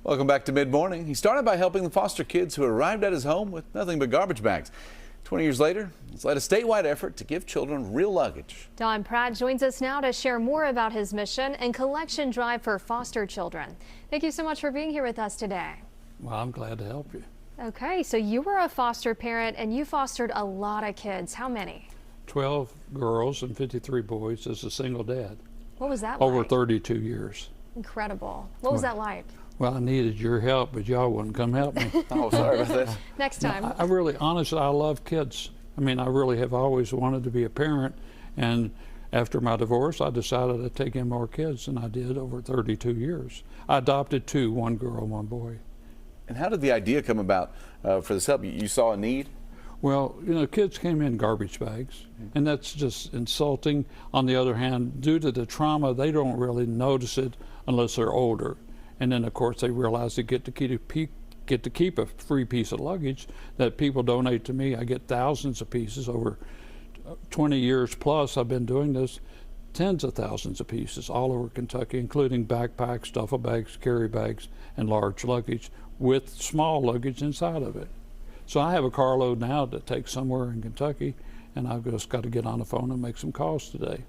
Welcome back to Mid Morning. He started by helping the foster kids who arrived at his home with nothing but garbage bags. 20 years later, he's led a statewide effort to give children real luggage. Pratt joins us now to share more about his mission and collection drive for foster children. Thank you so much for being here with us today. Well, I'm glad to help you. Okay, so you were a foster parent and you fostered a lot of kids. How many? 12 girls and 53 boys as a single dad. What was that like? Over 32 years. Incredible. What was that like? Well, I needed your help, but y'all wouldn't come help me. Oh, sorry about that. Next time. I really, honestly, I love kids. I mean, I really have always wanted to be a parent, and after my divorce, I decided to take in more kids, and I did over 32 years. I adopted two, one girl, one boy. And how did the idea come about for this help? You saw a need? Well, you know, kids came in garbage bags, and that's just insulting. On the other hand, due to the trauma, they don't really notice it unless they're older. And then, of course, they realize they get to keep a free piece of luggage that people donate to me. I get thousands of pieces over 20 years plus. I've been doing this, tens of thousands of pieces all over Kentucky, including backpacks, duffel bags, carry bags, and large luggage with small luggage inside of it. So I have a carload now that takes somewhere in Kentucky, and I've just got to get on the phone and make some calls today.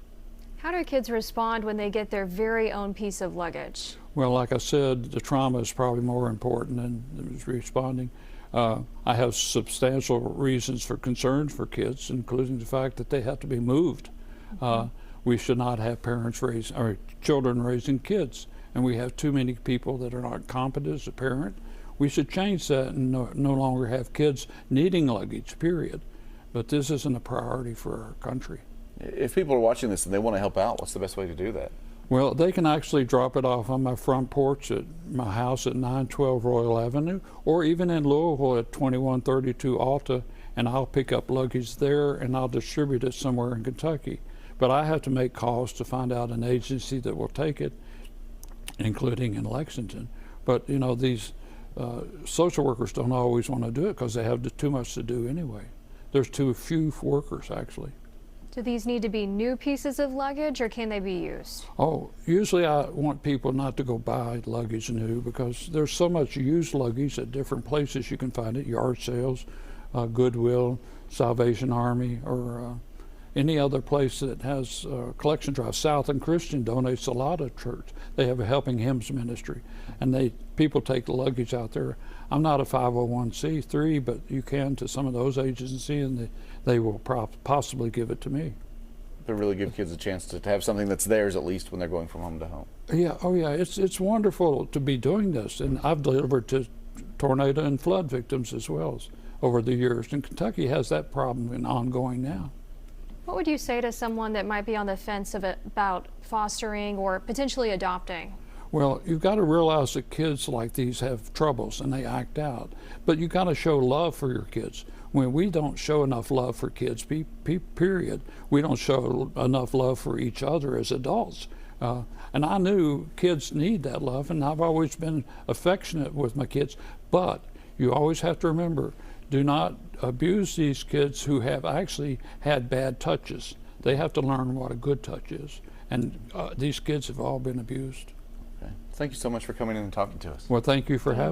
How do kids respond when they get their very own piece of luggage? Well, like I said, the trauma is probably more important than responding. I have substantial reasons for concerns for kids, including the fact that they have to be moved. We should not have children raising kids, and we have too many people that are not competent as a parent. We should change that and no longer have kids needing luggage, period. But this isn't a priority for our country. If people are watching this and they want to help out, what's the best way to do that? Well, they can actually drop it off on my front porch at my house at 912 Royal Avenue, or even in Louisville at 2132 Alta, and I'll pick up luggage there and I'll distribute it somewhere in Kentucky. But I have to make calls to find out an agency that will take it, including in Lexington. But you know, these social workers don't always want to do it because they have too much to do anyway. There's too few workers, actually. Do these need to be new pieces of luggage, or can they be used? Oh, usually I want people not to go buy luggage new because there's so much used luggage at different places you can find it, yard sales, Goodwill, Salvation Army, or any other place that has collection drive. Southern Christian donates a lot of church. They have a Helping Hymns ministry, and people take the luggage out there. I'm not a 501c3, but you can to some of those agencies, and they will possibly give it to me. They really give kids a chance to have something that's theirs at least when they're going from home to home. Yeah, oh yeah, it's wonderful to be doing this, and I've delivered to tornado and flood victims as well as over the years, and Kentucky has that problem and ongoing now. What would you say to someone that might be on the fence about fostering or potentially adopting? Well, you've got to realize that kids like these have troubles and they act out. But you've got to show love for your kids. When we don't show enough love for kids, period, we don't show enough love for each other as adults. And I knew kids need that love, and I've always been affectionate with my kids. But you always have to remember, do not abuse these kids who have actually had bad touches. They have to learn what a good touch is. And these kids have all been abused. Okay. Thank you so much for coming in and talking to us. Well, thank you for having me.